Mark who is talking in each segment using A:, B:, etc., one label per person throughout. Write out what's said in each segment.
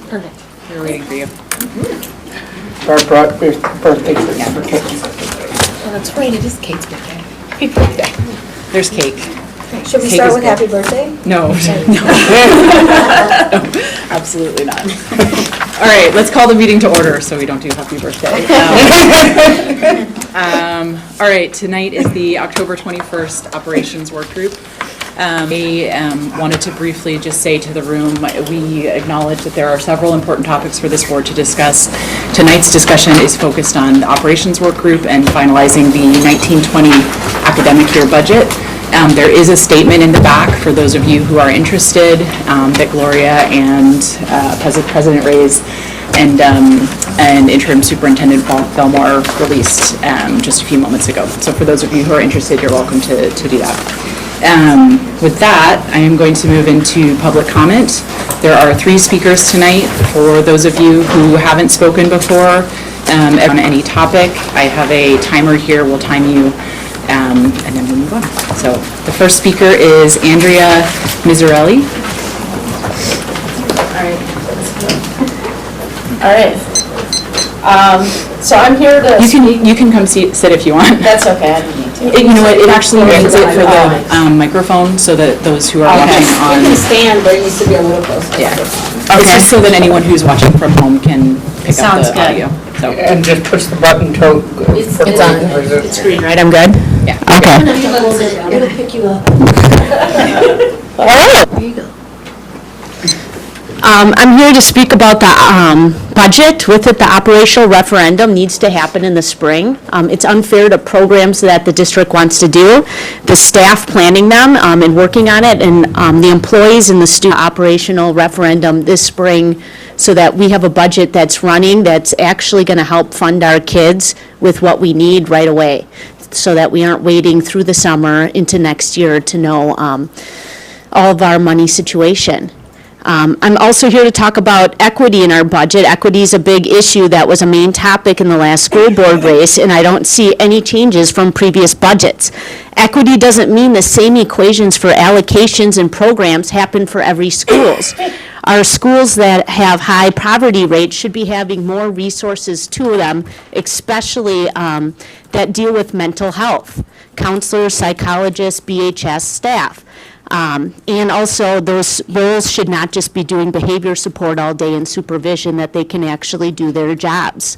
A: Perfect. We're waiting for you.
B: Barb brought birthday for Kate.
A: Oh, that's right. It is Kate's birthday. There's cake.
C: Should we
A: Cake
C: start
A: is
C: with
A: good.
C: happy birthday?
A: No, no, absolutely not. All right, let's call the meeting to order so we don't do happy birthday. All right, tonight is the October 21st Operations Work Group. We wanted to briefly just say to the room, we acknowledge that there are several important topics for this board to discuss. Tonight's discussion is focused on the Operations Work Group and finalizing the 1920 academic year budget. There is a statement in the back for those of you who are interested that Gloria and President Reyes and Interim Superintendent Belmore released just a few moments ago. So for those of you who are interested, you're welcome to do that. With that, I am going to move into public comment. There are 3 speakers tonight. For those of you who haven't spoken before on any topic, I have a timer here. We'll time you. And then we'll move on. So the first speaker is Andrea Miserle.
D: All right. So I'm here to.
A: You can come sit if you want.
D: That's okay. I don't need to.
A: You know what? It actually means it for the microphone, so that those who are watching on.
C: You can stand, but it needs to be a little closer.
A: Yeah. It's just so that anyone who's watching from home can pick up the audio. So.
B: And just push the button to...
C: It's on.
D: It's green, right? I'm good?
A: Yeah.
D: Okay.
C: It'll pick you up.
D: All right.
C: There you go.
D: I'm here to speak about the budget. With it, the operational referendum needs to happen in the spring. It's unfair to programs that the district wants to do, the staff planning them and working on it, and the employees in the student operational referendum this spring, so that we have a budget that's running, that's actually going to help fund our kids with what we need right away, so that we aren't waiting through the summer into next year to know all of our money situation. I'm also here to talk about equity in our budget. Equity is a big issue that was a main topic in the last school board race, and I don't see any changes from previous budgets. Equity doesn't mean the same equations for allocations and programs happen for every schools. Our schools that have high poverty rates should be having more resources to them, especially that deal with mental health, counselors, psychologists, BHS staff. And also, those roles should not just be doing behavior support all day and supervision, that they can actually do their jobs.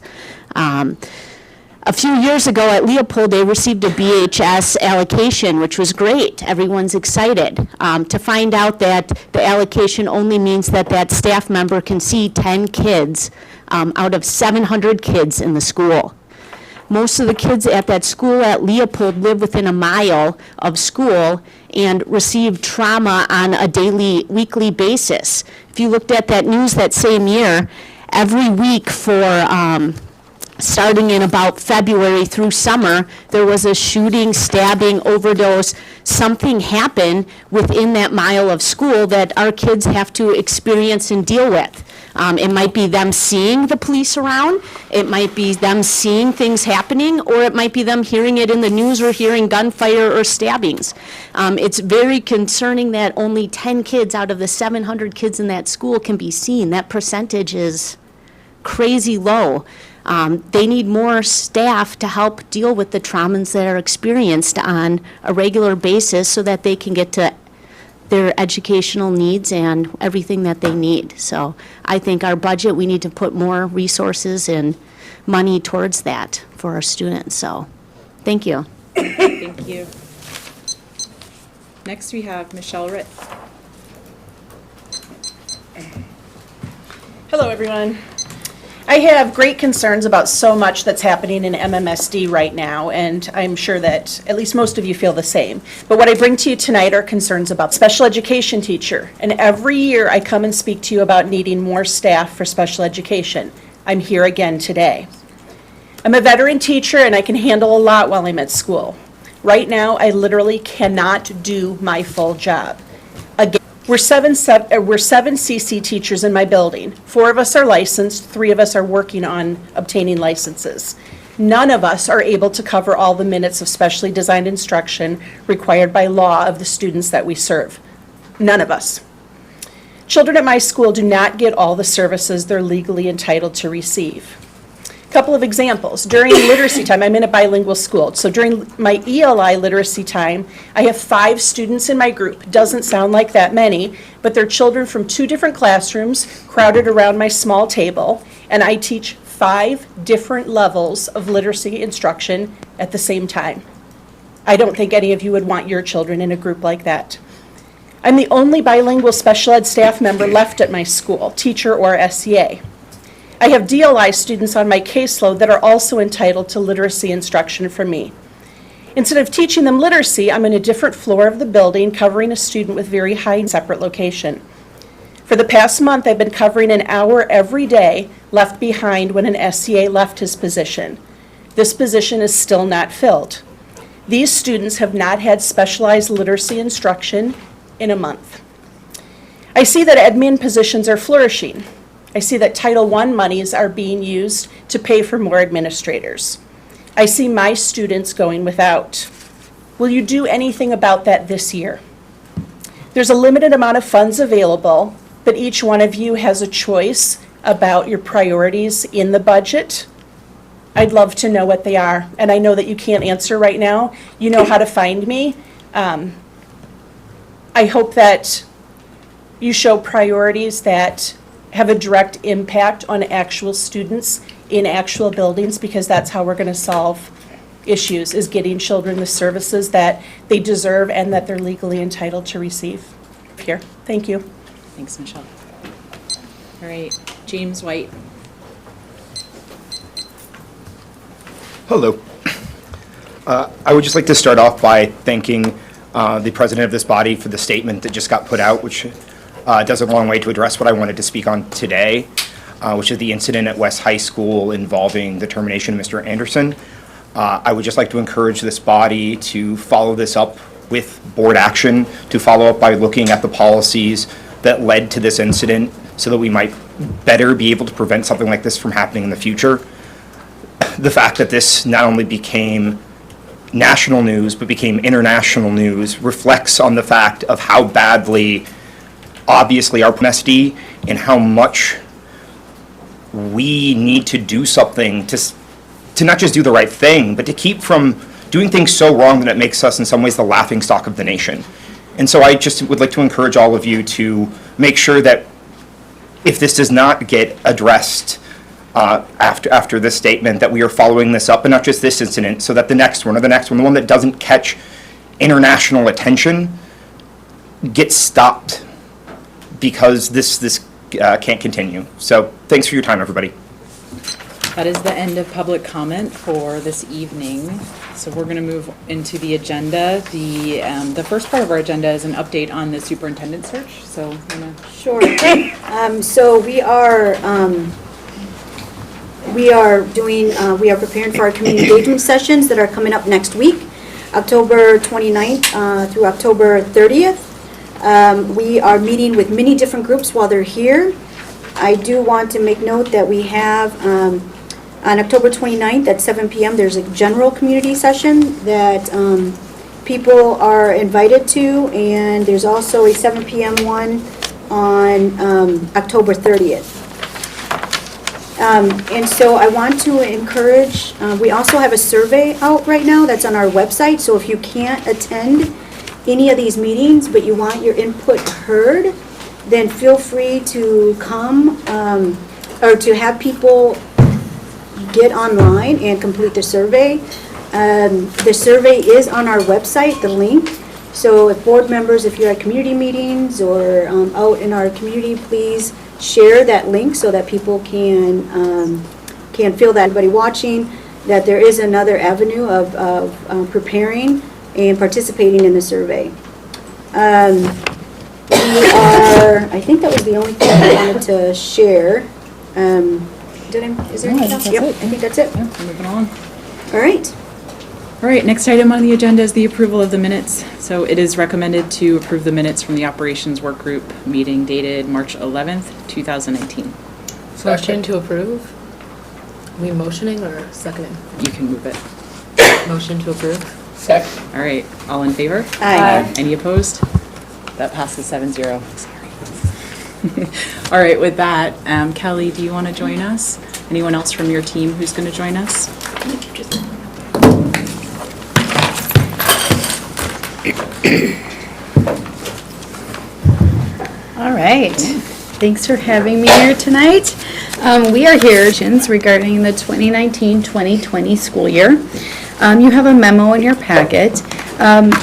D: A few years ago at Leopold, they received a BHS allocation, which was great. Everyone's excited to find out that the allocation only means that that staff member can see 10 kids out of 700 kids in the school. Most of the kids at that school at Leopold live within a mile of school and receive trauma on a daily, weekly basis. If you looked at that news that same year, every week for starting in about February through summer, there was a shooting, stabbing, overdose. Something happened within that mile of school that our kids have to experience and deal with. It might be them seeing the police around, it might be them seeing things happening, or it might be them hearing it in the news or hearing gunfire or stabbings. It's very concerning that only 10 kids out of the 700 kids in that school can be seen. That percentage is crazy low. They need more staff to help deal with the traumas that are experienced on a regular basis, so that they can get to their educational needs and everything that they need. So I think our budget, we need to put more resources and money towards that for our students. So thank you.
A: Thank you. Next, we have Michelle Ritt.
E: Hello, everyone. I have great concerns about so much that's happening in MMSD right now, and I'm sure that at least most of you feel the same. But what I bring to you tonight are concerns about special education teacher. And every year I come and speak to you about needing more staff for special education. I'm here again today. I'm a veteran teacher and I can handle a lot while I'm at school. Right now, I literally cannot do my full job. Again, we're seven CC teachers in my building. 4 of us are licensed, 3 of us are working on obtaining licenses. None of us are able to cover all the minutes of specially designed instruction required by law of the students that we serve. None of us. Children at my school do not get all the services they're legally entitled to receive. Couple of examples. During literacy time, I'm in a bilingual school, so during my ELI literacy time, I have 5 students in my group. Doesn't sound like that many, but they're children from 2 different classrooms crowded around my small table, and I teach 5 different levels of literacy instruction at the same time. I don't think any of you would want your children in a group like that. I'm the only bilingual special ed staff member left at my school, teacher or SEA. I have DLI students on my caseload that are also entitled to literacy instruction from me. Instead of teaching them literacy, I'm in a different floor of the building covering a student with very high separate location. For the past month, I've been covering an hour every day left behind when an SEA left his position. This position is still not filled. These students have not had specialized literacy instruction in a month. I see that admin positions are flourishing. I see that Title I monies are being used to pay for more administrators. I see my students going without. Will you do anything about that this year? There's a limited amount of funds available, but each one of you has a choice about your priorities in the budget. I'd love to know what they are, and I know that you can't answer right now. You know how to find me. I hope that you show priorities that have a direct impact on actual students in actual buildings, because that's how we're going to solve issues, is getting children the services that they deserve and that they're legally entitled to receive. Here, thank you.
A: Thanks, Michelle. All right, James White.
F: Hello. I would just like to start off by thanking the president of this body for the statement that just got put out, which does a long way to address what I wanted to speak on today, which is the incident at West High School involving the termination of Mr. Anderson. I would just like to encourage this body to follow this up with board action, to follow up by looking at the policies that led to this incident so that we might better be able to prevent something like this from happening in the future. The fact that this not only became national news but became international news reflects on the fact of how badly, obviously, our honesty and how much we need to do something to not just do the right thing, but to keep from doing things so wrong that it makes us in some ways the laughingstock of the nation. And so I just would like to encourage all of you to make sure that if this does not get addressed after this statement, that we are following this up, and not just this incident, so that the next one or the next one, the one that doesn't catch international attention, gets stopped, because this can't continue. So thanks for your time, everybody.
A: That is the end of public comment for this evening. So we're going to move into the agenda. The first part of our agenda is an update on the superintendent search. So,
C: Sure. So we are preparing for our community engagement sessions that are coming up next week, October 29th through October 30th. We are meeting with many different groups while they're here. I do want to make note that we have, on October 29th at 7 p.m., there's a general community session that people are invited to, and there's also a 7 p.m. one on October 30th. And so I want to encourage, we also have a survey out right now that's on our website, so if you can't attend any of these meetings, but you want your input heard, then feel free to come or to have people get online and complete the survey. The survey is on our website, the link. So if board members, if you're at community meetings or out in our community, please share that link so that people can feel that, everybody watching, that there is another avenue of preparing and participating in the survey. I think that was the only thing I wanted to share. Is there anything else? Yep, I think that's it.
A: yeah, moving on.
C: All right.
A: All right, next item on the agenda is the approval of the minutes. So it is recommended to approve the minutes from the operations work group meeting dated March 11th, 2019.
G: Motion to approve? Are we motioning or seconding?
A: You can move it.
G: Motion to approve?
B: Second.
A: All right, all in favor?
C: Aye.
A: Any opposed? That passes 7-0. All right, with that, Kelly, do you want to join us? Anyone else from your team who's going to join us?
H: All right. Thanks for having me here tonight. We are here regarding the 2019-2020 school year. You have a memo in your packet.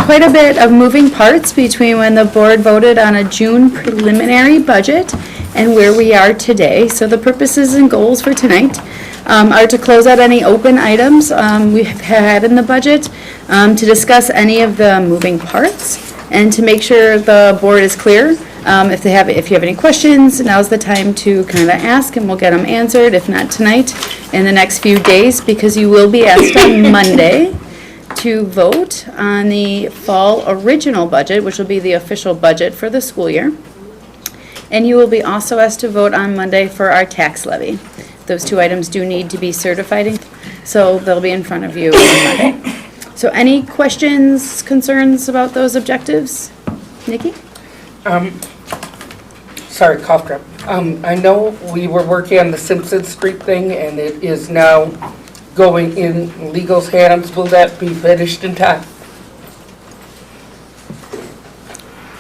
H: Quite a bit of moving parts between when the board voted on a June preliminary budget and where we are today. So the purposes and goals for tonight are to close out any open items we have had in the budget, to discuss any of the moving parts, and to make sure the board is clear. If you have any questions, now's the time to kind of ask, and we'll get them answered, if not tonight, in the next few days, because you will be asked on Monday to vote on the fall original budget, which will be the official budget for the school year. And you will be also asked to vote on Monday for our tax levy. Those two items do need to be certified, so they'll be in front of you on Monday. So any questions, concerns about those objectives? Nikki?
B: Sorry, cough drop. I know we were working on the Simpson Street thing, and it is now going in legal's hands. Will that be finished in time?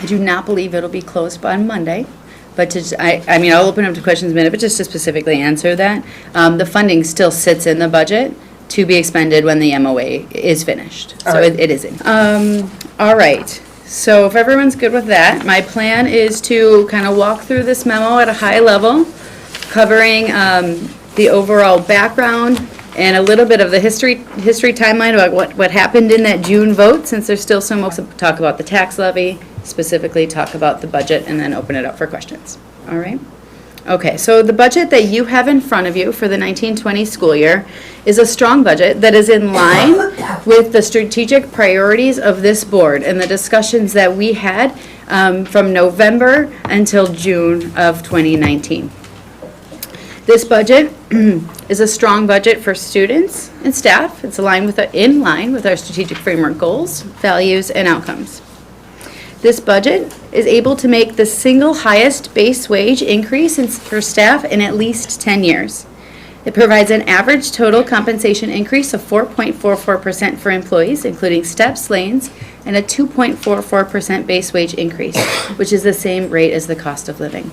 H: I do not believe it'll be closed by Monday, but I'll open up to questions in a minute, but just to specifically answer that, the funding still sits in the budget to be expended when the MOA is finished. So it is in. All right. So if everyone's good with that, my plan is to kind of walk through this memo at a high level, covering the overall background and a little bit of the history timeline about what happened in that June vote, since there's still so much to talk about the tax levy, specifically talk about the budget, and then open it up for questions. All right? Okay, so the budget that you have in front of you for the 1920 school year is a strong budget that is in line with the strategic priorities of this board and the discussions that we had from November until June of 2019. This budget is a strong budget for students and staff. It's in line with our strategic framework goals, values, and outcomes. This budget is able to make the single highest base wage increase for staff in at least 10 years. It provides an average total compensation increase of 4.44% for employees, including steps, lanes, and a 2.44% base wage increase, which is the same rate as the cost of living.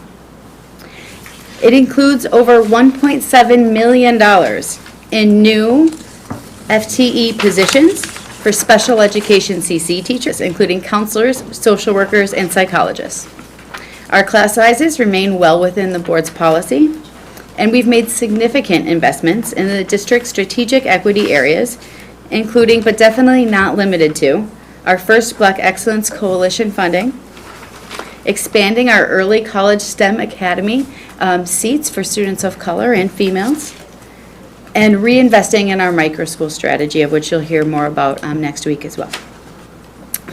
H: It includes over $1.7 million in new FTE positions for special education CC teachers, including counselors, social workers, and psychologists. Our class sizes remain well within the board's policy, and we've made significant investments in the district's strategic equity areas, including, but definitely not limited to, our first Black Excellence Coalition funding, expanding our early college STEM Academy seats for students of color and females, and reinvesting in our microschool strategy, of which you'll hear more about next week as well.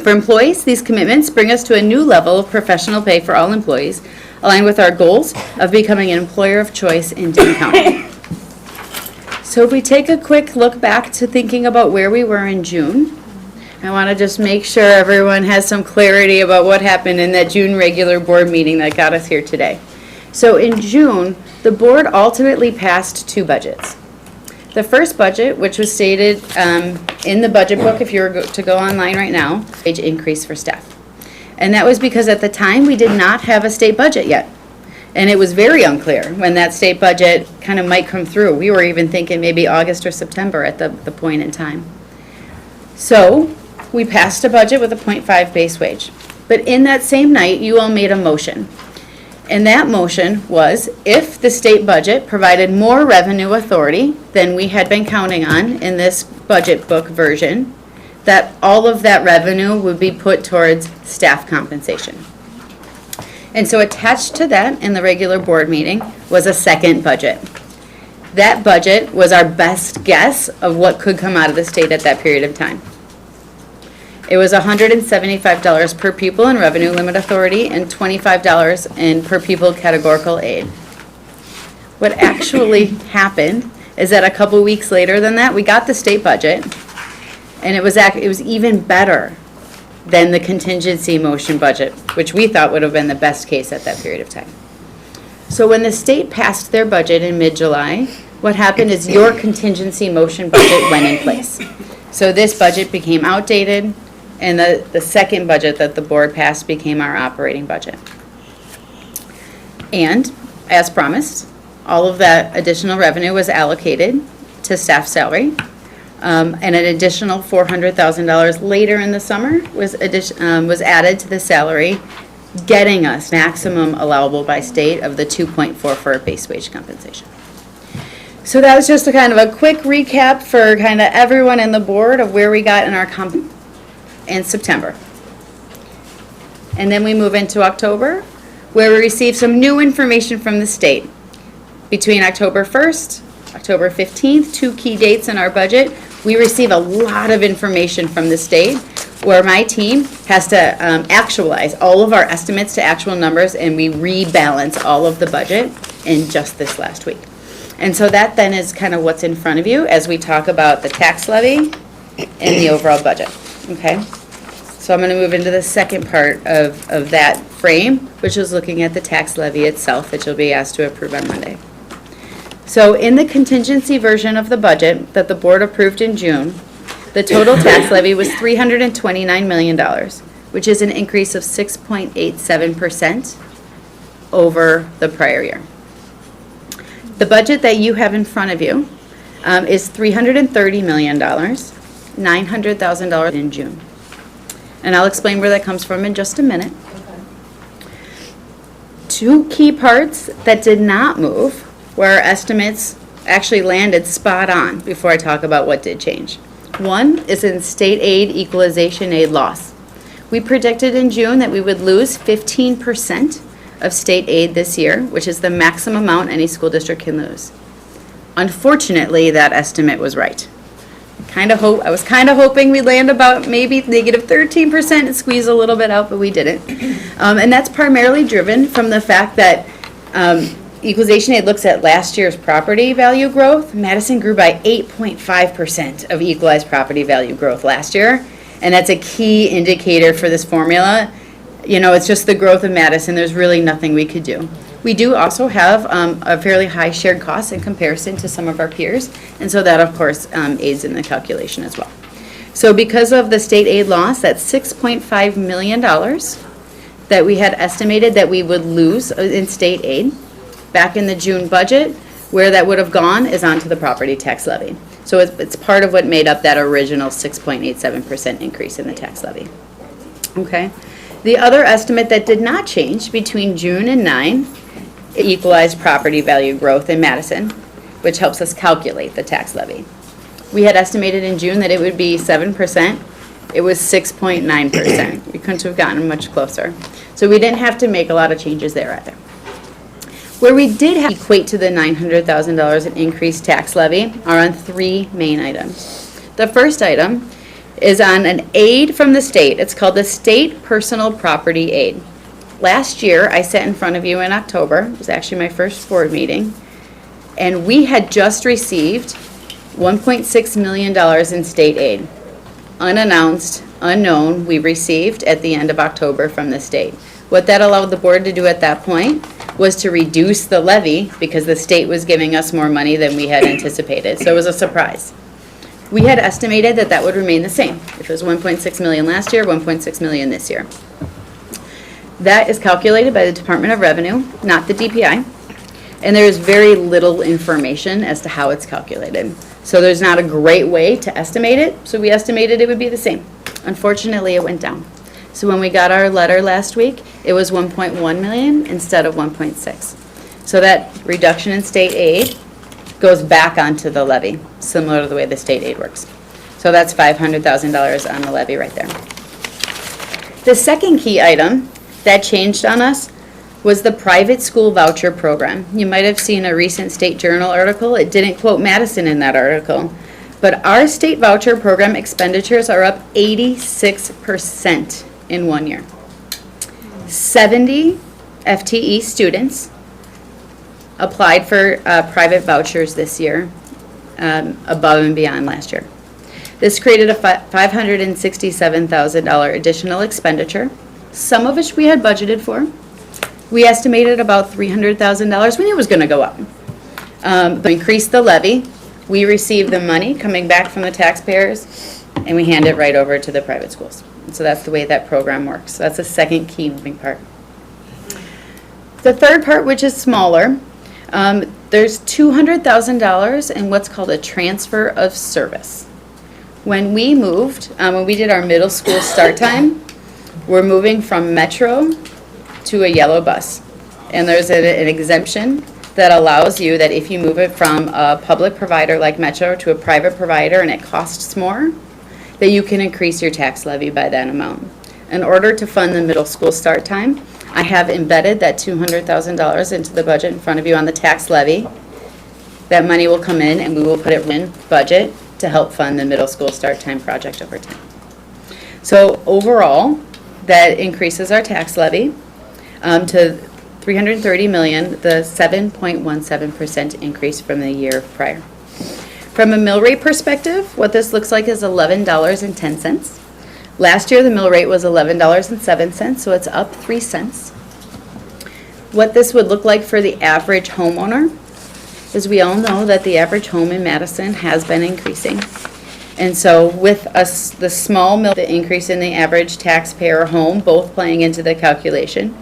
H: For employees, these commitments bring us to a new level of professional pay for all employees, aligned with our goals of becoming an employer of choice in Dane County. So if we take a quick look back to thinking about where we were in June, I want to just make sure everyone has some clarity about what happened in that June regular board meeting that got us here today. So in June, the board ultimately passed two budgets. The first budget, which was stated in the budget book, if you were to go online right now, wage increase for staff. And that was because at the time, we did not have a state budget yet. And it was very unclear when that state budget kind of might come through. We were even thinking maybe August or September at the point in time. So we passed a budget with a 0.5 base wage. But in that same night, you all made a motion. And that motion was, if the state budget provided more revenue authority than we had been counting on in this budget book version, that all of that revenue would be put towards staff compensation. And so attached to that in the regular board meeting was a second budget. That budget was our best guess of what could come out of the state at that period of time. It was $175 per pupil in revenue limit authority and $25 in per pupil categorical aid. What actually happened is that a couple weeks later than that, we got the state budget, and it was even better than the contingency motion budget, which we thought would have been the best case at that period of time. So when the state passed their budget in mid-July, what happened is your contingency motion budget went in place. So this budget became outdated, and the second budget that the board passed became our operating budget. And, as promised, all of that additional revenue was allocated to staff salary. And an additional $400,000 later in the summer was added to the salary, getting us maximum allowable by state of the 2.4 for base wage compensation. So that was just a kind of a quick recap for kind of everyone in the board of where we got in our in September. And then we move into October, where we received some new information from the state. Between October 1st, October 15th, 2 key dates in our budget, we receive a lot of information from the state where my team has to actualize all of our estimates to actual numbers, and we rebalance all of the budget in just this last week. And so that then is kind of what's in front of you as we talk about the tax levy and the overall budget, okay? So I'm going to move into the second part of that frame, which is looking at the tax levy itself that you'll be asked to approve on Monday. So in the contingency version of the budget that the board approved in June, the total tax levy was $329 million, which is an increase of 6.87% over the prior year. The budget that you have in front of you is $330 million, $900,000 in June. And I'll explain where that comes from in just a minute. Two key parts that did not move where our estimates actually landed spot on before I talk about what did change. One is in state aid equalization aid loss. We predicted in June that we would lose 15% of state aid this year, which is the maximum amount any school district can lose. Unfortunately, that estimate was right. I was kind of hoping we'd land about maybe negative 13% and squeeze a little bit out, but we didn't. And that's primarily driven from the fact that equalization aid looks at last year's property value growth. Madison grew by 8.5% of equalized property value growth last year, and that's a key indicator for this formula. You know, it's just the growth of Madison. There's really nothing we could do. We do also have a fairly high shared cost in comparison to some of our peers, and so that, of course, aids in the calculation as well. So because of the state aid loss, that's $6.5 million that we had estimated that we would lose in state aid. Back in the June budget, where that would have gone is onto the property tax levy. So it's part of what made up that original 6.87% increase in the tax levy. Okay. The other estimate that did not change between June and 9, equalized property value growth in Madison, which helps us calculate the tax levy. We had estimated in June that it would be 7%. It was 6.9%. We couldn't have gotten much closer. So we didn't have to make a lot of changes there either. Where we did have to equate to the $900,000 in increased tax levy are on 3 main items. The first item is on an aid from the state. It's called the State Personal Property Aid. Last year, I sat in front of you in October. It was actually my first board meeting. And we had just received $1.6 million in state aid. Unannounced, unknown, we received at the end of October from the state. What that allowed the board to do at that point was to reduce the levy because the state was giving us more money than we had anticipated. So it was a surprise. We had estimated that that would remain the same. If it was $1.6 million last year, $1.6 million this year. That is calculated by the Department of Revenue, not the DPI. And there is very little information as to how it's calculated. So there's not a great way to estimate it. So we estimated it would be the same. Unfortunately, it went down. So when we got our letter last week, it was 1.1 million instead of 1.6. So that reduction in state aid goes back onto the levy, similar to the way the state aid works. So that's $500,000 on the levy right there. The second key item that changed on us was the private school voucher program. You might have seen a recent State Journal article. It didn't quote Madison in that article. But our state voucher program expenditures are up 86% in 1 year. 70 FTE students applied for private vouchers this year, above and beyond last year. This created a $567,000 additional expenditure, some of which we had budgeted for. We estimated about $300,000. We knew it was going to go up. We increased the levy. We received the money coming back from the taxpayers, and we hand it right over to the private schools. So that's the way that program works. So that's the second key moving part. The third part, which is smaller, there's $200,000 in what's called a transfer of service. When we moved, when we did our middle school start time, we're moving from Metro to a yellow bus. And there's an exemption that allows you that if you move it from a public provider like Metro to a private provider and it costs more, that you can increase your tax levy by that amount. In order to fund the middle school start time, I have embedded that $200,000 into the budget in front of you on the tax levy. That money will come in and we will put it in budget to help fund the middle school start time project over time. So overall, that increases our tax levy to $330 million, the 7.17% increase from the year prior. From a mill rate perspective, what this looks like is $11.10. Last year, the mill rate was $11.07, so it's up 3 cents. What this would look like for the average homeowner is we all know that the average home in Madison has been increasing. And so with us, the small mill, the increase in the average taxpayer home, both playing into the calculation,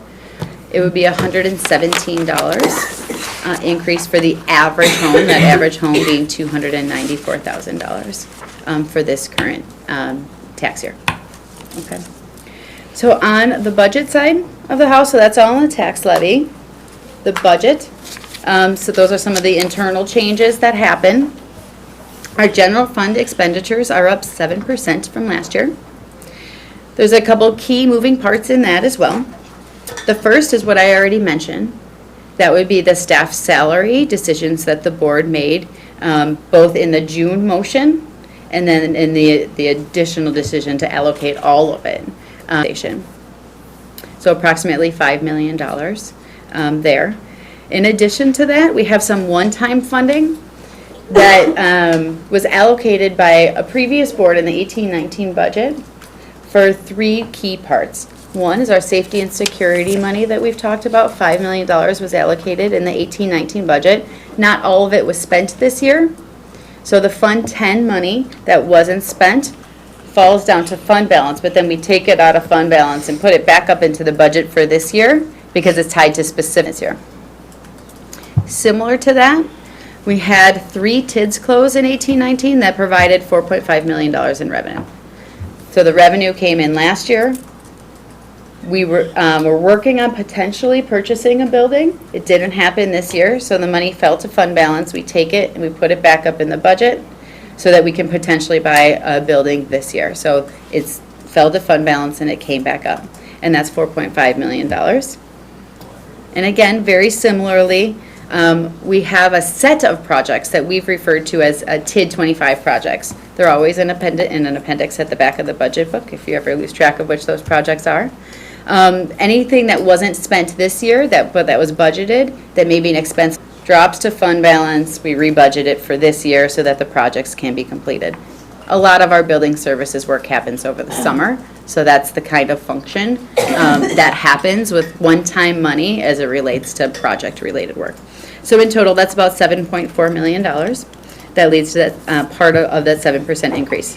H: it would be $117 increase for the average home, that average home being $294,000 for this current tax year. Okay. So on the budget side of the house, so that's all in the tax levy, the budget. So those are some of the internal changes that happen. Our general fund expenditures are up 7% from last year. There's a couple key moving parts in that as well. The first is what I already mentioned. That would be the staff salary decisions that the board made, both in the June motion and then in the additional decision to allocate all of it. So approximately $5 million there. In addition to that, we have some one-time funding that was allocated by a previous board in the 18-19 budget for 3 key parts. One is our safety and security money that we've talked about. $5 million was allocated in the 18-19 budget. Not all of it was spent this year. So the Fund 10 money that wasn't spent falls down to fund balance, but then we take it out of fund balance and put it back up into the budget for this year because it's tied to specific this year. Similar to that, we had 3 TIDs close in 18-19 that provided $4.5 million in revenue. So the revenue came in last year. We were working on potentially purchasing a building. It didn't happen this year, so the money fell to fund balance. We take it and we put it back up in the budget so that we can potentially buy a building this year. So it fell to fund balance and it came back up, and that's $4.5 million. And again, very similarly, we have a set of projects that we've referred to as TID 25 projects. They're always in an appendix at the back of the budget book if you ever lose track of which those projects are. Anything that wasn't spent this year but that was budgeted, that may be an expense, drops to fund balance. We rebudget it for this year so that the projects can be completed. A lot of our building services work happens over the summer, so that's the kind of function that happens with one-time money as it relates to project-related work. So in total, that's about $7.4 million. That leads to that part of that 7% increase.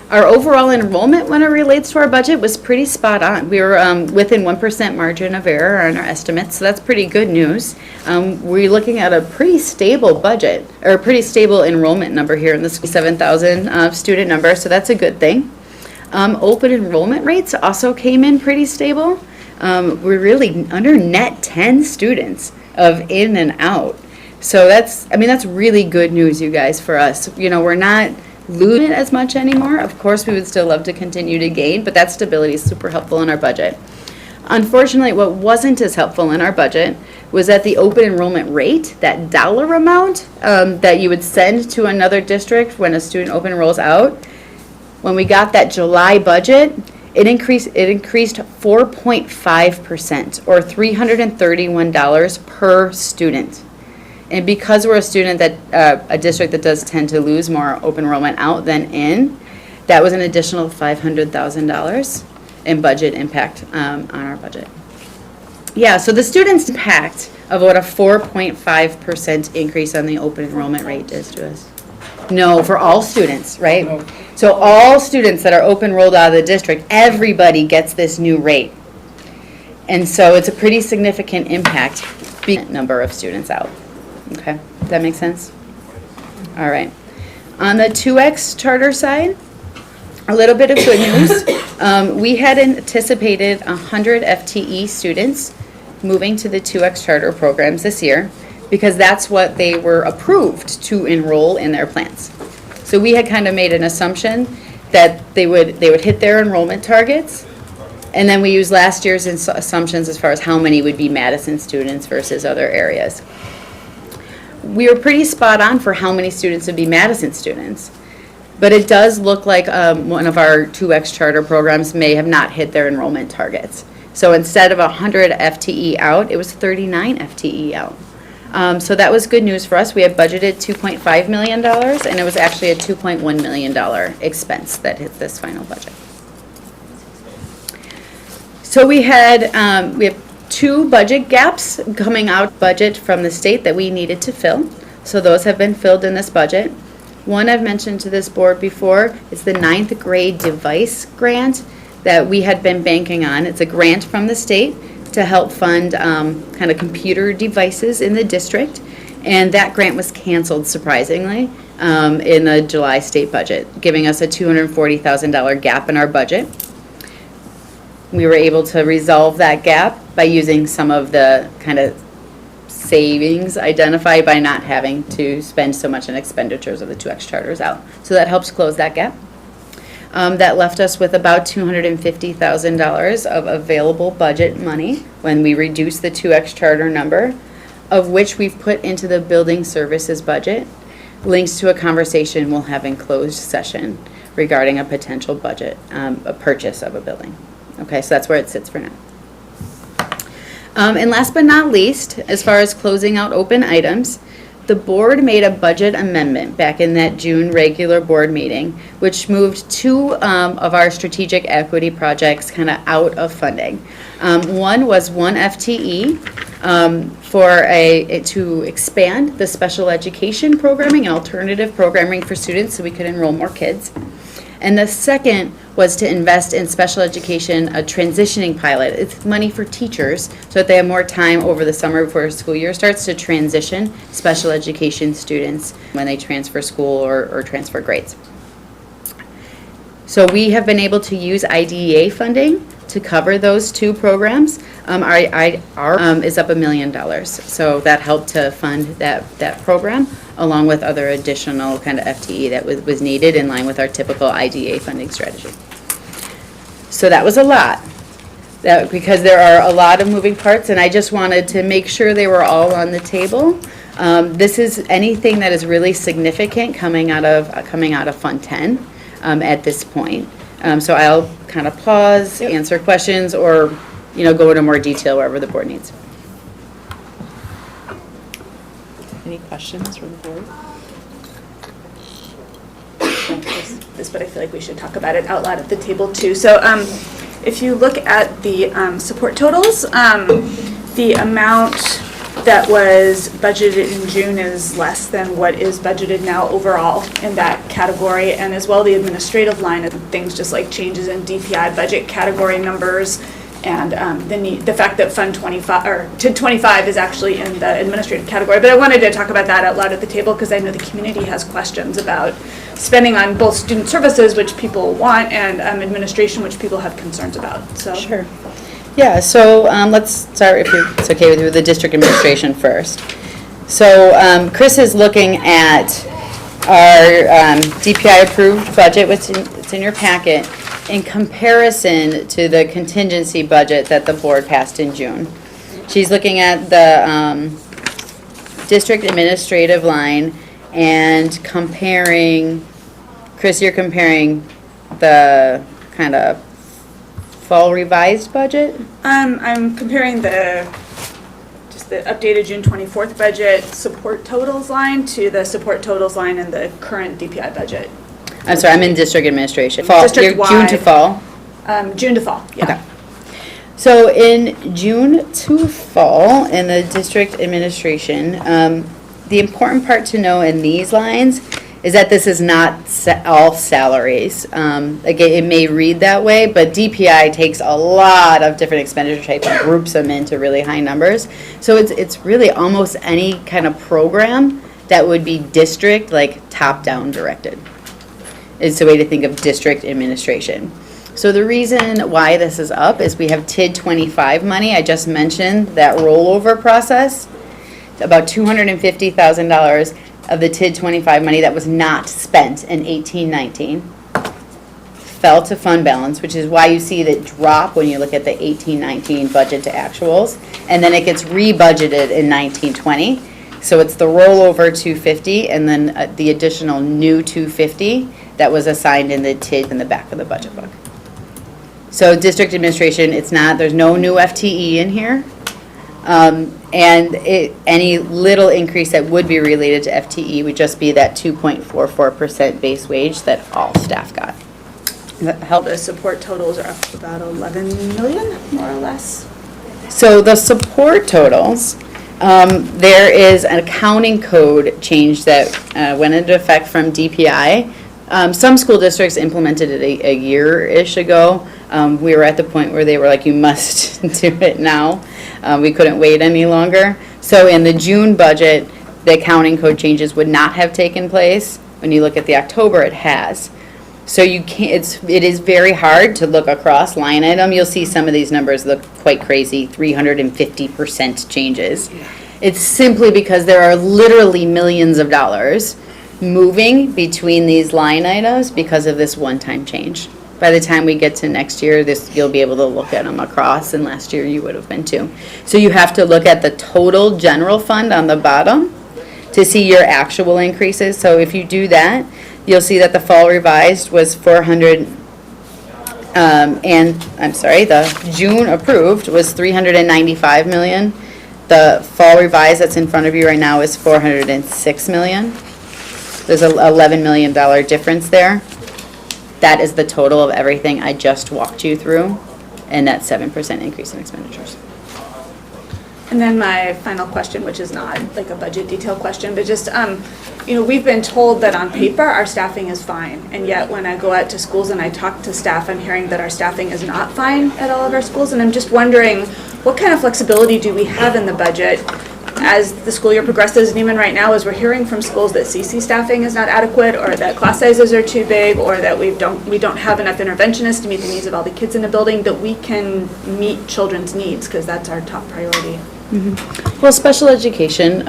H: Our overall enrollment when it relates to our budget was pretty spot on. We were within 1% margin of error on our estimates, so that's pretty good news. We're looking at a pretty stable budget, or a pretty stable enrollment number here in the 7,000 student number, so that's a good thing. Open enrollment rates also came in pretty stable. We're really under net 10 students of in and out. So that's really good news, you guys, for us. You know, we're not losing as much anymore. Of course, we would still love to continue to gain, but that stability is super helpful in our budget. Unfortunately, what wasn't as helpful in our budget was that the open enrollment rate, that dollar amount that you would send to another district when a student open enrolls out, when we got that July budget, it increased 4.5%, or $331 per student. And because we're a district that does tend to lose more open enrollment out than in, That was an additional $500,000 in budget impact on our budget. Yeah, so the students' impact of what a 4.5% increase on the open enrollment rate is to us. No, for all students, right?
B: No.
H: So all students that are open rolled out of the district, everybody gets this new rate. And so it's a pretty significant impact, number of students out. Okay, does that make sense? All right. On the 2X charter side, a little bit of good news. We had anticipated 100 FTE students moving to the 2X charter programs this year because that's what they were approved to enroll in their plans. So we had kind of made an assumption that they would hit their enrollment targets, and then we used last year's assumptions as far as how many would be Madison students versus other areas. We were pretty spot on for how many students would be Madison students. But it does look like one of our 2X charter programs may have not hit their enrollment targets. So instead of 100 FTE out, it was 39 FTE out. So that was good news for us. We had budgeted $2.5 million, and it was actually a $2.1 million expense that hit this final budget. So we have 2 budget gaps coming out budget from the state that we needed to fill. So those have been filled in this budget. One I've mentioned to this board before is the 9th grade device grant that we had been banking on. It's a grant from the state to help fund kind of computer devices in the district. And that grant was canceled, surprisingly, in the July state budget, giving us a $240,000 gap in our budget. We were able to resolve that gap by using some of the kind of savings identified by not having to spend so much in expenditures of the 2X charters out. So that helps close that gap. That left us with about $250,000 of available budget money when we reduced the 2X charter number, of which we've put into the building services budget, links to a conversation we'll have in closed session regarding a potential budget, a purchase of a building. Okay, so that's where it sits for now. And last but not least, as far as closing out open items, the board made a budget amendment back in that June regular board meeting, which moved 2 of our strategic equity projects kind of out of funding. One was 1 FTE to expand the special education programming and alternative programming for students so we could enroll more kids. And the second was to invest in special education, a transitioning pilot. It's money for teachers so that they have more time over the summer before school year starts to transition special education students when they transfer school or transfer grades. So we have been able to use IDEA funding to cover those 2 programs. Our is up $1 million. So that helped to fund that program, along with other additional kind of FTE that was needed in line with our typical IDEA funding strategy. So that was a lot, because there are a lot of moving parts, and I just wanted to make sure they were all on the table. This is anything that is really significant coming out of Fund 10 at this point. So I'll kind of pause, answer questions, or go into more detail wherever the board needs.
A: Any questions from the board?
I: This, but I feel like we should talk about it out loud at the table too. So if you look at the support totals, the amount that was budgeted in June is less than what is budgeted now overall in that category, and as well the administrative line of things just like changes in DPI budget category numbers, and the fact that Fund 25 or TID 25 is actually in the administrative category. But I wanted to talk about that out loud at the table because I know the community has questions about spending on both student services, which people want, and administration, which people have concerns about. So
H: Sure. Yeah, so let's start, if it's okay with you, with the district administration first. So Chris is looking at our DPI approved budget, which it's in your packet, in comparison to the contingency budget that the board passed in June. She's looking at the district administrative line and comparing, Chris, you're comparing the kind of fall revised budget?
I: I'm comparing the updated June 24th budget support totals line to the support totals line in the current DPI budget.
H: I'm sorry, I'm in district administration. Fall, you're June to
I: District-wide.
H: fall.
I: June to fall, yeah.
H: Okay. So in June to fall, in the district administration, the important part to know in these lines is that this is not all salaries. Again, it may read that way, but DPI takes a lot of different expenditure types and groups them into really high numbers. So it's really almost any kind of program that would be district, like top-down directed. It's the way to think of district administration. So the reason why this is up is we have TID 25 money. I just mentioned that rollover process. About $250,000 of the TID 25 money that was not spent in 18-19 fell to fund balance, which is why you see that drop when you look at the 18-19 budget to actuals, and then it gets rebudgeted in 19-20. So it's the rollover 250 and then the additional new 250 that was assigned in the TID in the back of the budget book. So district administration, it's not, there's no new FTE in here. And any little increase that would be related to FTE would just be that 2.44% base wage that all staff got. Does that help?
I: The support totals are up about 11 million, more or less.
H: So the support totals, there is an accounting code change that went into effect from DPI. Some school districts implemented it a year-ish ago. We were at the point where they were like, you must do it now. We couldn't wait any longer. So in the June budget, the accounting code changes would not have taken place. When you look at the October, it has. So you can't, it is very hard to look across line item. You'll see some of these numbers look quite crazy, 350% changes. It's simply because there are literally millions of dollars moving between these line items because of this one-time change. By the time we get to next year, you'll be able to look at them across, and last year you would have been too. So you have to look at the total general fund on the bottom to see your actual increases. So if you do that, you'll see that the fall revised was 400, the June approved was 395 million. The fall revised that's in front of you right now is 406 million. There's an $11 million difference there. That is the total of everything I just walked you through, and that 7% increase in expenditures.
I: And then my final question, which is not like a budget detail question, but just, we've been told that on paper, our staffing is fine. And yet when I go out to schools and I talk to staff, I'm hearing that our staffing is not fine at all of our schools. And I'm just wondering, what kind of flexibility do we have in the budget as the school year progresses? And even right now, as we're hearing from schools that CC staffing is not adequate, or that class sizes are too big, or that we don't have enough interventionists to meet the needs of all the kids in the building, that we can meet children's needs, because that's our top priority.
H: Mm-hmm. Well, special education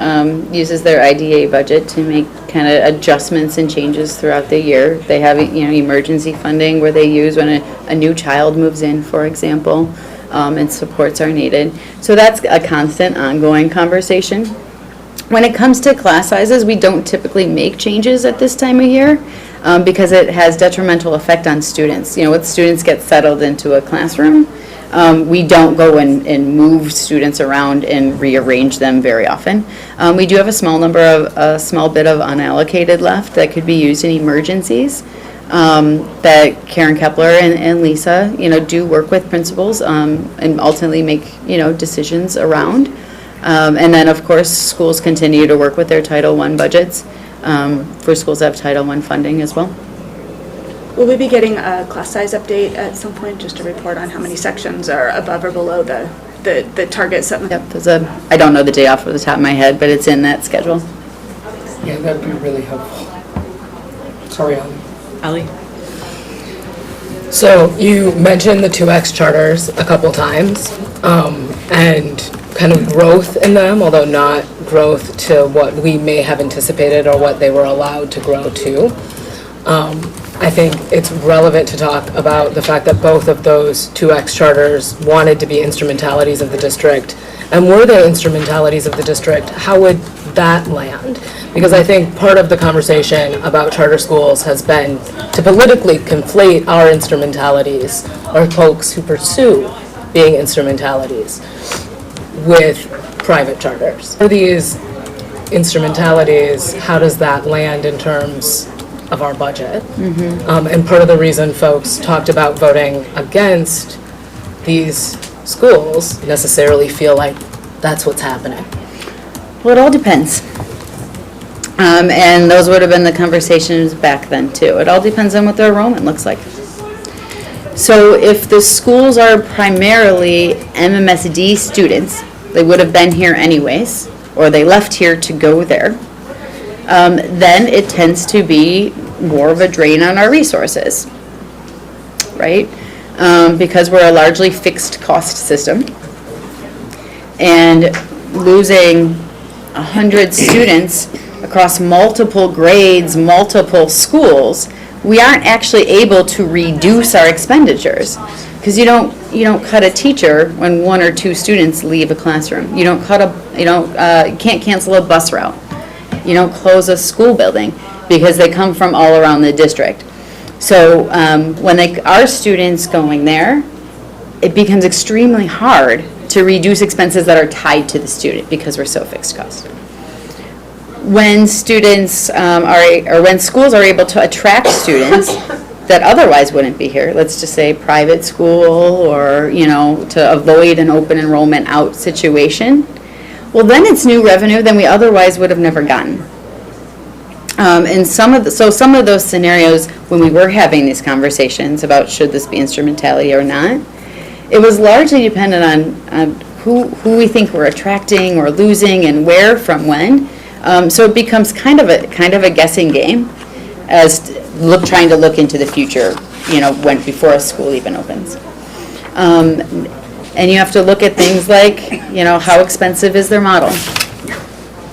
H: uses their IDA budget to make kind of adjustments and changes throughout the year. They have, emergency funding where they use when a new child moves in, for example, and supports are needed. So that's a constant, ongoing conversation. When it comes to class sizes, we don't typically make changes at this time of year because it has detrimental effect on students. When students get settled into a classroom, we don't go and move students around and rearrange them very often. We do have a small bit of unallocated left that could be used in emergencies. That Karen Kepler and Lisa, do work with principals and ultimately make, decisions around. And then, of course, schools continue to work with their Title I budgets for schools that have Title I funding as well.
I: Will we be getting a class size update at some point, just to report on how many sections are above or below the target set?
H: Yep, I don't know the day off of the top of my head, but it's in that schedule.
B: Yeah, that'd be really helpful. Sorry,
A: Ali?
G: So you mentioned the two ExCharters a couple times, and kind of growth in them, although not growth to what we may have anticipated or what they were allowed to grow to. I think it's relevant to talk about the fact that both of those two ExCharters wanted to be instrumentalities of the district. And were they instrumentalities of the district, how would that land? Because I think part of the conversation about charter schools has been to politically conflate our instrumentalities, or folks who pursue being instrumentalities, with private charters. For these instrumentalities, how does that land in terms of our budget. And part of the reason folks talked about voting against these schools necessarily feel like that's what's happening.
H: Well, it all depends. And those would have been the conversations back then, too. It all depends on what their enrollment looks like. So if the schools are primarily MMSD students, they would have been here anyways, or they left here to go there, then it tends to be more of a drain on our resources, right? Because we're a largely fixed cost system. And losing 100 students across multiple grades, multiple schools, we aren't actually able to reduce our expenditures. Because you don't cut a teacher when 1 or 2 students leave a classroom. You can't cancel a bus route. You don't close a school building because they come from all around the district. So when our students going there, it becomes extremely hard to reduce expenses that are tied to the student because we're so fixed cost. When students when schools are able to attract students that otherwise wouldn't be here, let's just say private school or, to avoid an open enrollment out situation, well, then it's new revenue than we otherwise would have never gotten. And some of those scenarios, when we were having these conversations about should this be instrumentality or not, it was largely dependent on who we think we're attracting or losing and where from when. So it becomes kind of a guessing game as trying to look into the future, before a school even opens. And you have to look at things like, how expensive is their model?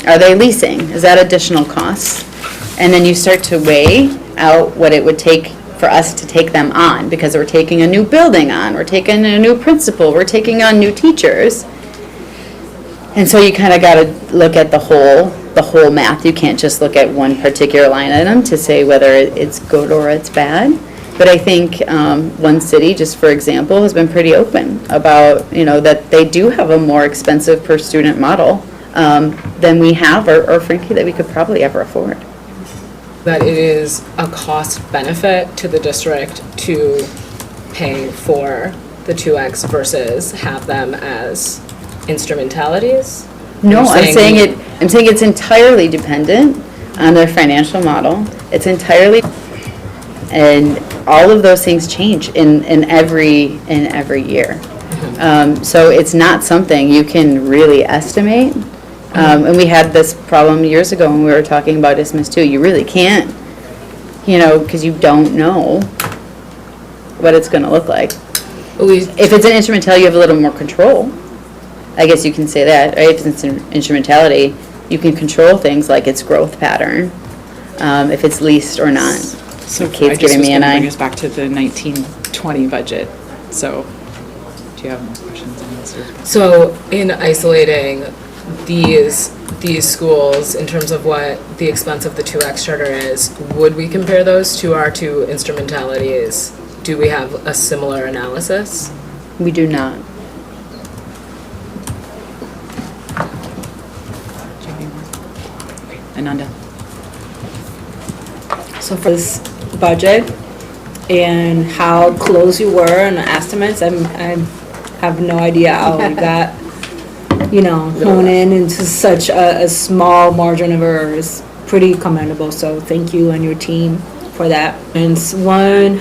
H: Are they leasing? Is that additional costs? And then you start to weigh out what it would take for us to take them on, because we're taking a new building on, we're taking a new principal, we're taking on new teachers. And so you kind of got to look at the whole math. You can't just look at one particular line item to say whether it's good or it's bad. But I think one city, just for example, has been pretty open about, that they do have a more expensive per student model than we have, or frankly, that we could probably ever afford.
G: That it is a cost benefit to the district to pay for the 2X versus have them as instrumentalities?
H: No, I'm saying it's entirely dependent on their financial model. It's entirely, and all of those things change in every year. So it's not something you can really estimate. And we had this problem years ago when we were talking about Isthmus too. You really can't, because you don't know what it's going to look like. If it's an instrumentality, you have a little more control. I guess you can say that, right? If it's an instrumentality, you can control things like its growth pattern, if it's leased or not.
A: So
H: Kate's giving me an eye.
A: Bring us back to the 1920 budget. So, do you have more questions on this?
G: So in isolating these schools in terms of what the expense of the 2X charter is, would we compare those to our 2 instrumentalities? Do we have a similar analysis?
H: We do not.
A: Ananda.
J: So for this budget and how close you were on the estimates, I have no idea how we got, honed in into such a small margin of error is pretty commendable. So thank you and your team for that. And one,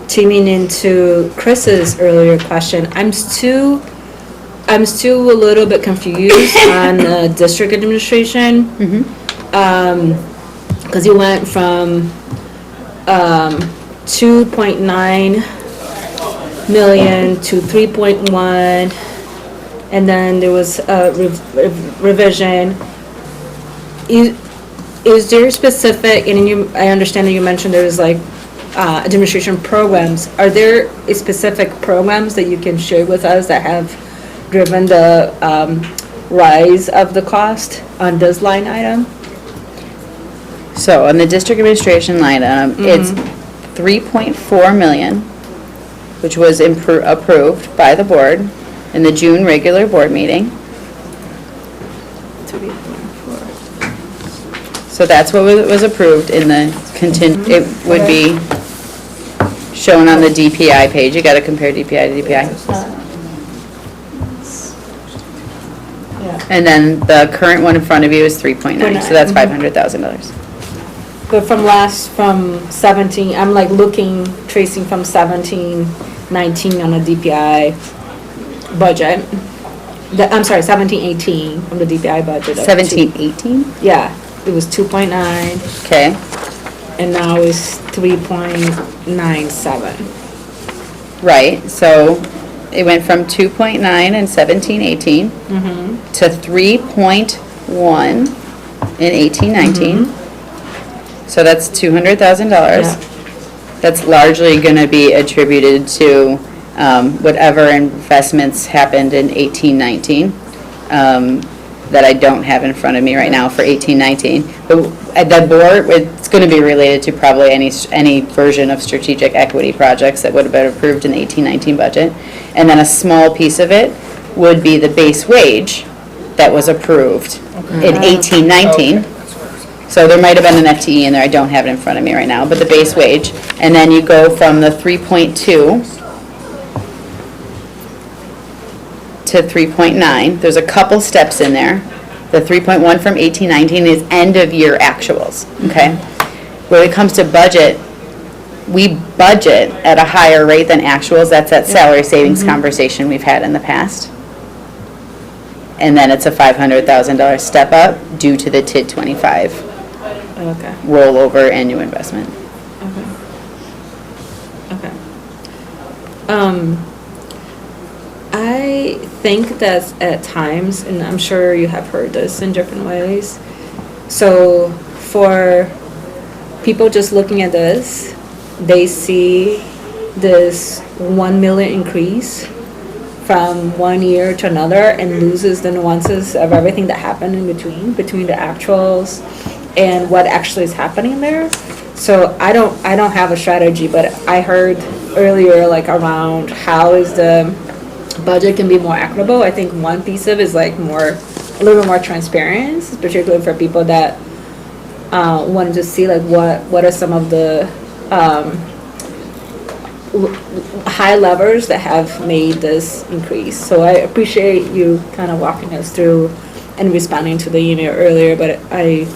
J: teaming into Chris's earlier question, I'm still a little bit confused on the district administration. Because you went from 2.9 million to 3.1, and then there was a revision. Is there specific, and I understand that you mentioned there was like administration programs. Are there specific programs that you can share with us that have driven the rise of the cost on this line item?
H: So on the district administration line item, it's 3.4 million, which was approved by the board in the June regular board meeting. So that's what was approved in the it would be shown on the DPI page. You gotta compare DPI to DPI. And then the current one in front of you is 3.9, so that's $500,000.
J: But from 17, I'm like looking, tracing from 17, 19 on the DPI budget. I'm sorry, 17, 18 from the DPI budget.
H: 17, 18?
J: Yeah, it was 2.9,
H: Okay,
J: and now it's 3.97.
H: right, so it went from 2.9 in 17, 18 to 3.1 in 18, 19. So that's $200,000. That's largely going to be attributed to whatever investments happened in 18, 19 that I don't have in front of me right now for 18, 19. But at the board, it's going to be related to probably any version of strategic equity projects that would have been approved in the 18, 19 budget. And then a small piece of it would be the base wage that was approved in 18, 19. So there might have been an FTE in there, I don't have it in front of me right now, but the base wage. And then you go from the 3.2 to 3.9. There's a couple steps in there. The 3.1 from 18, 19 is end of year actuals, okay? When it comes to budget, we budget at a higher rate than actuals. That's that salary savings conversation we've had in the past. And then it's a $500,000 step up due to the TID 25
J: Okay,
H: rollover and new investment.
J: okay. I think that at times, and I'm sure you have heard this in different ways, so for people just looking at this, they see this 1 million increase from one year to another and loses the nuances of everything that happened in between the actuals and what actually is happening there. So I don't have a strategy, but I heard earlier like around how is the budget can be more equitable. I think one piece of it is like a little bit more transparency, particularly for people that wanted to see like what are some of the high levers that have made this increase. So I appreciate you kind of walking us through and responding to the email earlier, but I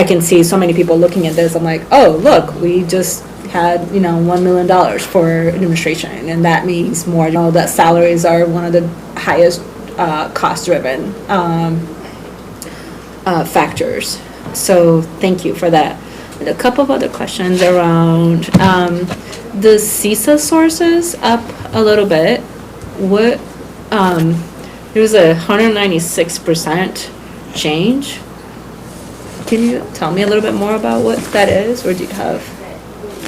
J: can see so many people looking at this. I'm like, oh, look, we just had, $1 million for administration, and that means more, that salaries are one of the highest cost-driven factors. So thank you for that. And a couple of other questions around the CISA sources up a little bit. What, there was a 196% change. Can you tell me a little bit more about what that is, or do you have?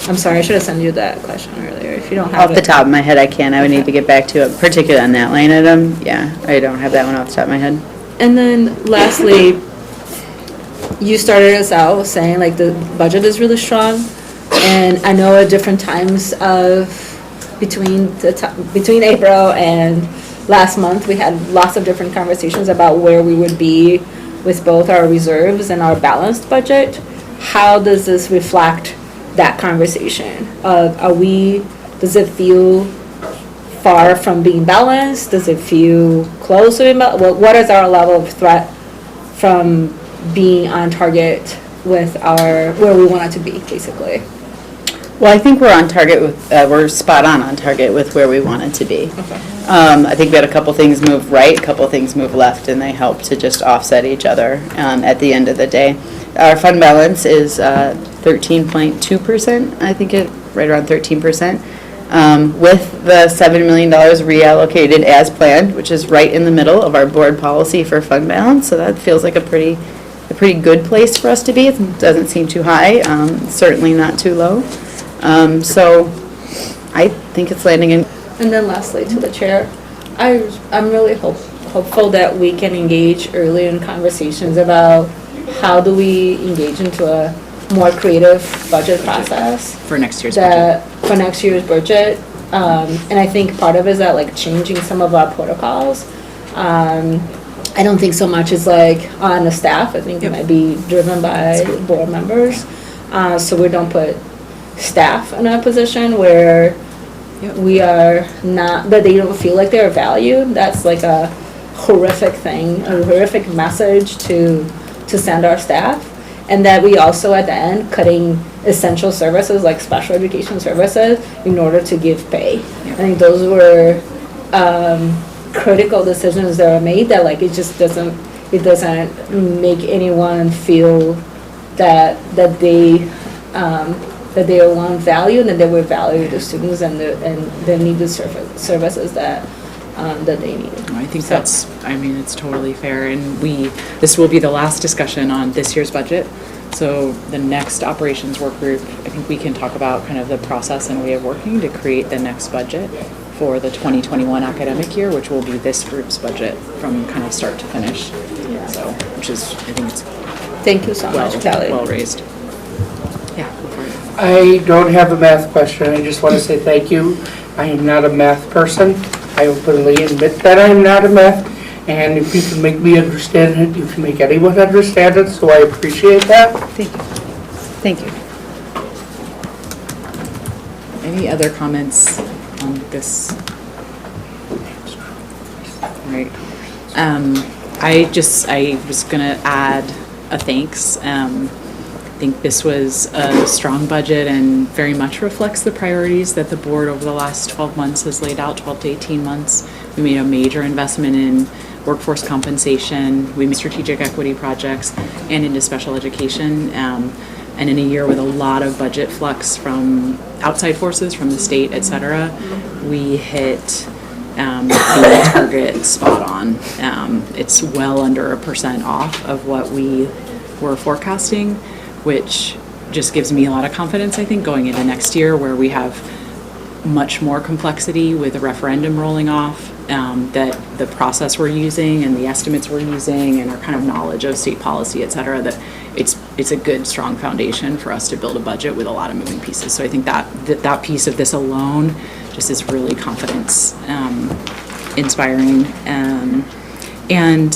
J: I'm sorry, I should have sent you that question earlier, if you don't have it.
H: Off the top of my head, I can. I would need to get back to it, particularly on that line item. Yeah, I don't have that one off the top of my head.
J: And then lastly, you started us out saying like the budget is really strong, and I know at different times between April and last month, we had lots of different conversations about where we would be with both our reserves and our balanced budget. How does this reflect that conversation? Does it feel far from being balanced? Does it feel close to being balanced? What is our level of threat from being on target with where we want it to be, basically?
H: Well, I think we're on target we're spot on target with where we want it to be.
J: Okay.
H: I think we had a couple things move right, a couple things move left, and they help to just offset each other at the end of the day. Our fund balance is 13.2%, I think right around 13%, with the $7 million reallocated as planned, which is right in the middle of our board policy for fund balance. So that feels like a pretty good place for us to be. It doesn't seem too high, certainly not too low. So I think it's landing in.
J: And then lastly, to the chair, I'm really hopeful that we can engage early in conversations about how do we engage into a more creative budget process.
A: For next year's budget.
J: For next year's budget. And I think part of it is that like changing some of our protocols. I don't think so much is like on the staff. I think it might be driven by board members. So we don't put staff in a position where we are not, that they don't feel like they're valued. That's like a horrific thing, a horrific message to send our staff. And that we also at the end cutting essential services like special education services in order to give pay. I think those were critical decisions that were made that like it just doesn't make anyone feel that they are one value and that they will value the students and the needed services that they need.
A: I think it's totally fair, and this will be the last discussion on this year's budget. So the next operations work group, I think we can talk about kind of the process and way of working to create the next budget for the 2021 academic year, which will be this group's budget from kind of start to finish. So, which is, I think it's
J: Thank you so much, Kelly.
A: well raised. Yeah.
B: I don't have a math question. I just want to say thank you. I am not a math person. I openly admit that I'm not a math. And if you can make me understand it, you can make anyone understand it, so I appreciate that.
H: Thank you. Thank you.
A: Any other comments on this? Right. I was gonna add a thanks. I think this was a strong budget and very much reflects the priorities that the board over the last 12 months has laid out, 12 to 18 months. We made a major investment in workforce compensation, we made strategic equity projects, and into special education. And in a year with a lot of budget flux from outside forces, from the state, et cetera, we hit the target spot on. It's well under 1% off of what we were forecasting, which just gives me a lot of confidence, I think, going into next year where we have much more complexity with the referendum rolling off, that the process we're using and the estimates we're using and our kind of knowledge of state policy, et cetera, that it's a good, strong foundation for us to build a budget with a lot of moving pieces. So I think that piece of this alone just is really confidence inspiring. And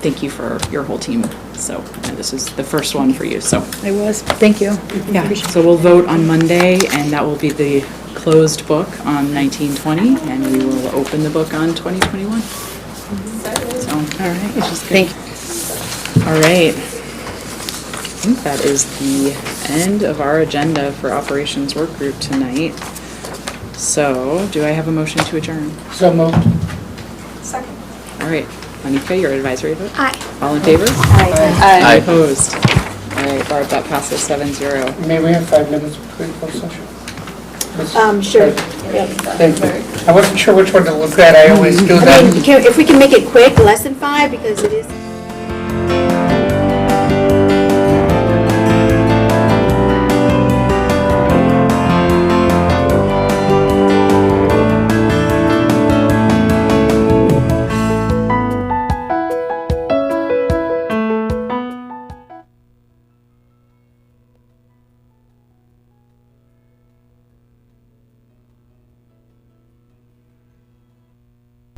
A: thank you for your whole team. So this is the first one for you. So
H: Thank you.
A: yeah. So we'll vote on Monday, and that will be the closed book on 1920, and we will open the book on 2021. So, all right.
H: Thank you.
A: All right. I think that is the end of our agenda for operations work group tonight. So, do I have a motion to adjourn?
B: So moved.
I: Second.
A: All right. Monica, your advisory vote?
C: Aye.
A: All in favor?
B: Aye.
A: Opposed? All right, Barb, that passes 7-0.
B: May we have 5 minutes between closed session?
C: Sure.
B: Thank you. I wasn't sure which one to look at. I always do
C: I
B: that.
C: mean, if we can make it quick, less than 5, because it is.